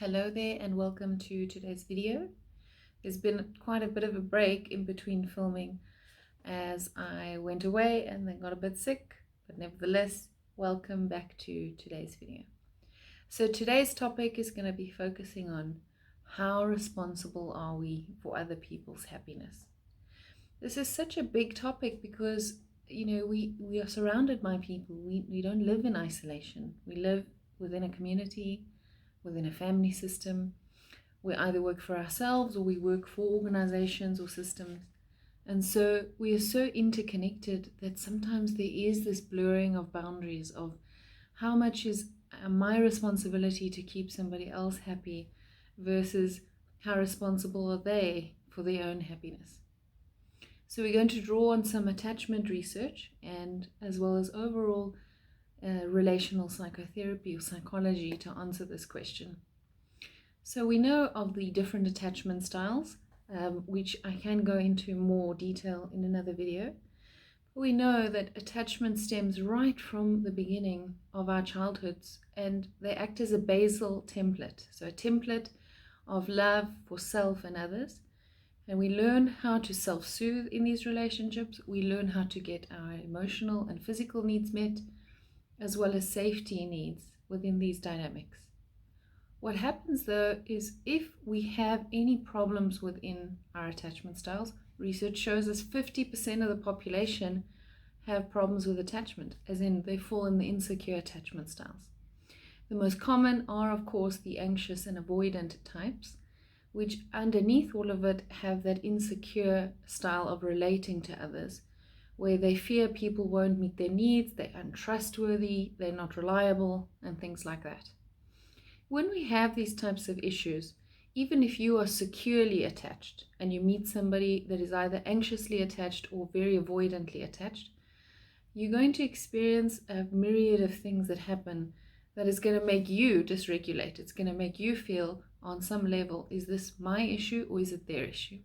Hello there and welcome to today's video. There's been quite a bit of a break in between filming as I went away and then got a bit sick, but nevertheless, welcome back to today's video. So today's topic is going to be focusing on how responsible are we for other people's happiness. This is such a big topic because, we are surrounded by people. We don't live in isolation. We live within a community, within a family system. We either work for ourselves or we work for organizations or systems. And so we are so interconnected that sometimes there is this blurring of boundaries of how much is my responsibility to keep somebody else happy versus how responsible are they for their own happiness. So we're going to draw on some attachment research and as well as overall relational psychotherapy or psychology to answer this question. So we know of the different attachment styles, which I can go into more detail in another video. We know that attachment stems right from the beginning of our childhoods, and they act as a basal template, so a template of love for self and others. And we learn how to self-soothe in these relationships. We learn how to get our emotional and physical needs met, as well as safety needs within these dynamics. What happens though is if we have any problems within our attachment styles, research shows us 50% of the population have problems with attachment, as in they fall in the insecure attachment styles. The most common are, of course, the anxious and avoidant types, which underneath all of it have that insecure style of relating to others, where they fear people won't meet their needs, they're untrustworthy, they're not reliable, and things like that. When we have these types of issues, even if you are securely attached and you meet somebody that is either anxiously attached or very avoidantly attached, you're going to experience a myriad of things that happen that is going to make you dysregulate. It's going to make you feel on some level, is this my issue or is it their issue?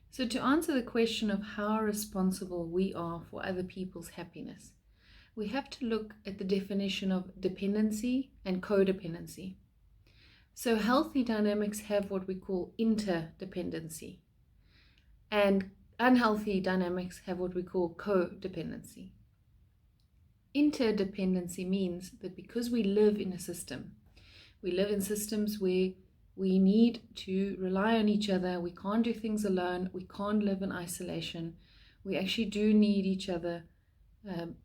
So to answer the question of how responsible we are for other people's happiness, we have to look at the definition of dependency and codependency. So healthy dynamics have what we call interdependency, and unhealthy dynamics have what we call codependency. Interdependency means that because we live in a system, we live in systems where we need to rely on each other. We can't do things alone. We can't live in isolation. We actually do need each other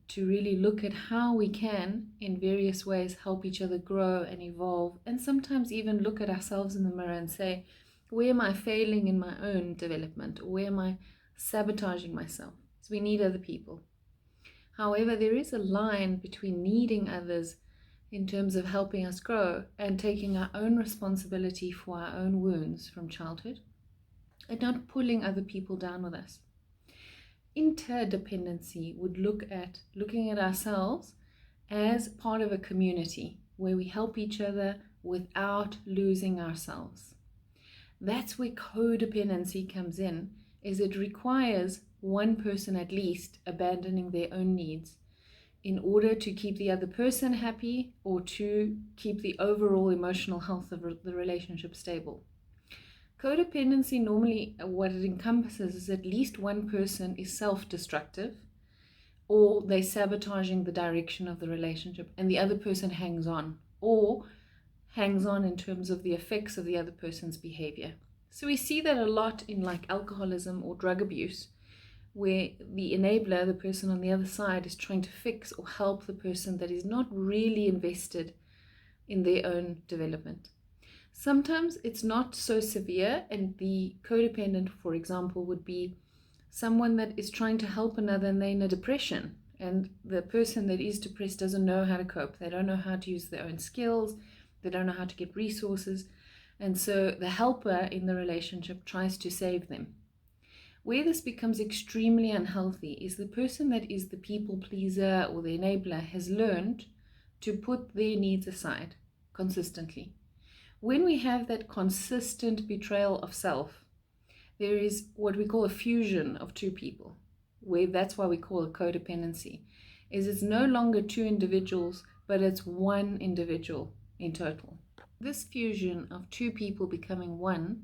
to really look at how we can, in various ways, help each other grow and evolve, and sometimes even look at ourselves in the mirror and say, where am I failing in my own development? Or where am I sabotaging myself? So we need other people. However, there is a line between needing others in terms of helping us grow and taking our own responsibility for our own wounds from childhood and not pulling other people down with us. Interdependency would looking at ourselves as part of a community where we help each other without losing ourselves. That's where codependency comes in, is it requires one person at least abandoning their own needs in order to keep the other person happy or to keep the overall emotional health of the relationship stable. Codependency, normally what it encompasses is at least one person is self-destructive or they're sabotaging the direction of the relationship and the other person hangs on in terms of the effects of the other person's behavior. So we see that a lot in like alcoholism or drug abuse, where the enabler, the person on the other side, is trying to fix or help the person that is not really invested in their own development. Sometimes it's not so severe, and the codependent, for example, would be someone that is trying to help another and they're in a depression, and the person that is depressed doesn't know how to cope. They don't know how to use their own skills. They don't know how to get resources. And so the helper in the relationship tries to save them. Where this becomes extremely unhealthy is the person that is the people pleaser or the enabler has learned to put their needs aside consistently. When we have that consistent betrayal of self, there is what we call a fusion of two people, where that's why we call it codependency, is it's no longer two individuals, but it's one individual in total. This fusion of two people becoming one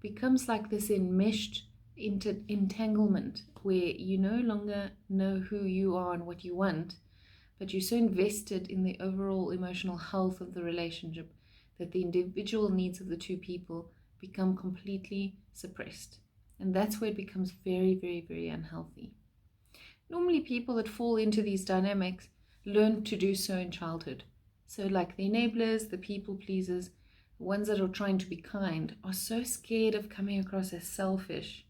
becomes like this enmeshed entanglement where you no longer know who you are and what you want, but you're so invested in the overall emotional health of the relationship that the individual needs of the two people become completely suppressed. And that's where it becomes very, very, very unhealthy. Normally, people that fall into these dynamics learn to do so in childhood. So, like the enablers, the people pleasers, the ones that are trying to be kind, are so scared of coming across as selfish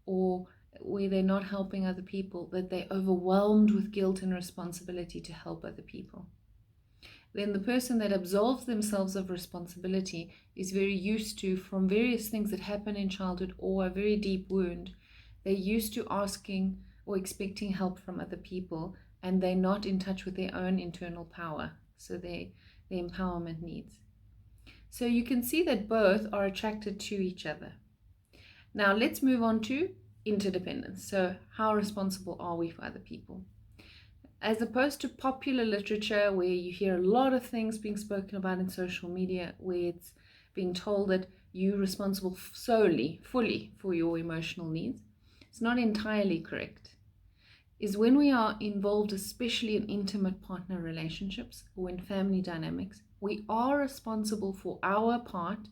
or where they're not helping other people that they're overwhelmed with guilt and responsibility to help other people. Then the person that absolves themselves of responsibility is very used to, from various things that happen in childhood or a very deep wound, they're used to asking or expecting help from other people, and they're not in touch with their own internal power, so their empowerment needs. So you can see that both are attracted to each other. Now let's move on to interdependence. So how responsible are we for other people? As opposed to popular literature where you hear a lot of things being spoken about in social media, where it's being told that you're responsible solely, fully for your emotional needs, it's not entirely correct. Is when we are involved, especially in intimate partner relationships or in family dynamics, we are responsible for our part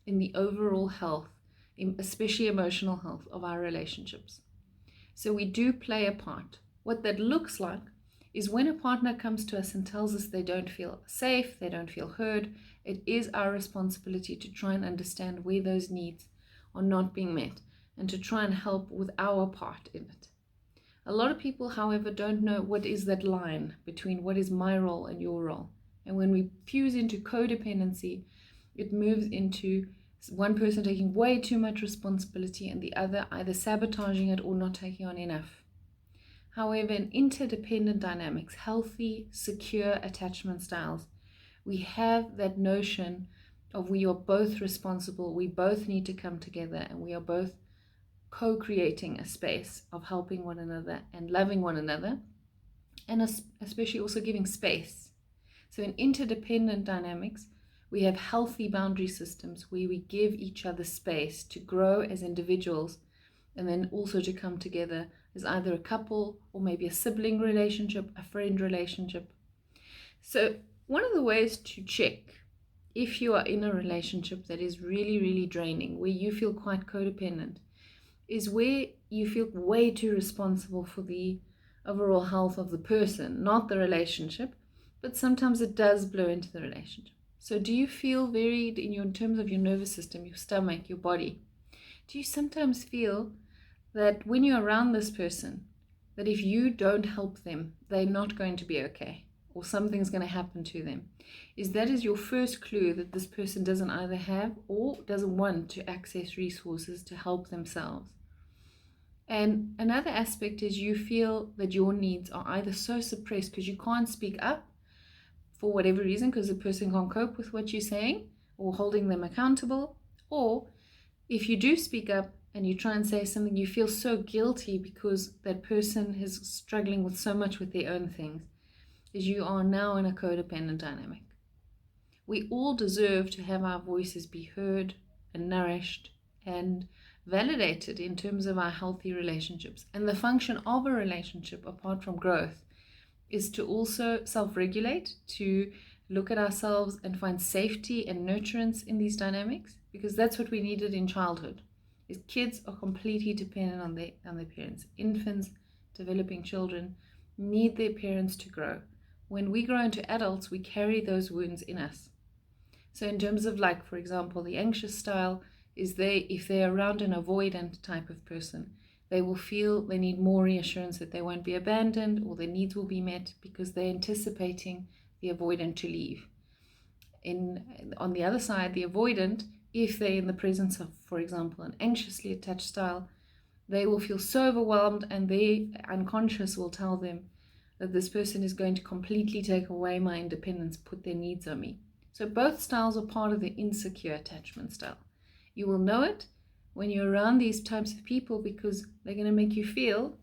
in the overall health, especially emotional health of our relationships. So we do play a part. What that looks like is when a partner comes to us and tells us they don't feel safe, they don't feel heard, it is our responsibility to try and understand where those needs are not being met and to try and help with our part in it. A lot of people, however, don't know what is that line between what is my role and your role. And when we fuse into codependency, it moves into one person taking way too much responsibility and the other either sabotaging it or not taking on enough. However, in interdependent dynamics, healthy, secure attachment styles, we have that notion of we are both responsible, we both need to come together, and we are both co-creating a space of helping one another and loving one another, and especially also giving space. So in interdependent dynamics, we have healthy boundary systems where we give each other space to grow as individuals and then also to come together as either a couple or maybe a sibling relationship, a friend relationship. So one of the ways to check if you are in a relationship that is really, really draining, where you feel quite codependent, is where you feel way too responsible for the overall health of the person, not the relationship, but sometimes it does blow into the relationship. So do you feel varied in terms of your nervous system, your stomach, your body? Do you sometimes feel that when you're around this person, that if you don't help them, they're not going to be okay, or something's going to happen to them? That is your first clue that this person doesn't either have or doesn't want to access resources to help themselves. And another aspect is you feel that your needs are either so suppressed because you can't speak up for whatever reason, because the person can't cope with what you're saying or holding them accountable, or if you do speak up and you try and say something, you feel so guilty because that person is struggling with so much with their own things, is you are now in a codependent dynamic. We all deserve to have our voices be heard and nourished and validated in terms of our healthy relationships. And the function of a relationship, apart from growth, is to also self-regulate, to look at ourselves and find safety and nurturance in these dynamics, because that's what we needed in childhood. Is kids are completely dependent on their parents. Infants, developing children, need their parents to grow. When we grow into adults, we carry those wounds in us. So in terms of, like, for example, the anxious style, if they're around an avoidant type of person, they will feel they need more reassurance that they won't be abandoned or their needs will be met because they're anticipating the avoidant to leave. On the other side, the avoidant, if they're in the presence of, for example, an anxiously attached style, they will feel so overwhelmed and their unconscious will tell them that this person is going to completely take away my independence, put their needs on me. So both styles are part of the insecure attachment style. You will know it when you're around these types of people because they're going to make you feel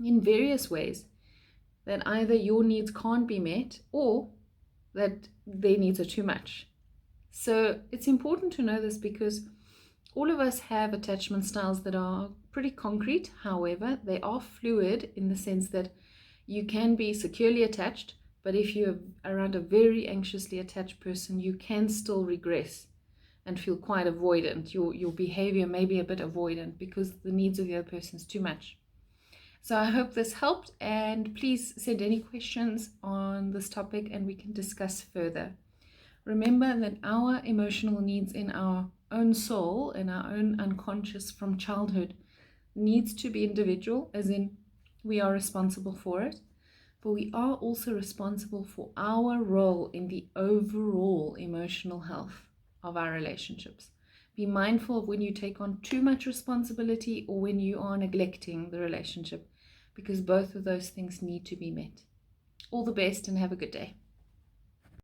in various ways that either your needs can't be met or that their needs are too much. So it's important to know this because all of us have attachment styles that are pretty concrete. However, they are fluid in the sense that you can be securely attached, but if you're around a very anxiously attached person, you can still regress and feel quite avoidant. Your behavior may be a bit avoidant because the needs of the other person is too much. So I hope this helped, and please send any questions on this topic and we can discuss further. Remember that our emotional needs in our own soul, in our own unconscious from childhood, needs to be individual, as in we are responsible for it, but we are also responsible for our role in the overall emotional health of our relationships. Be mindful of when you take on too much responsibility or when you are neglecting the relationship, because both of those things need to be met. All the best and have a good day.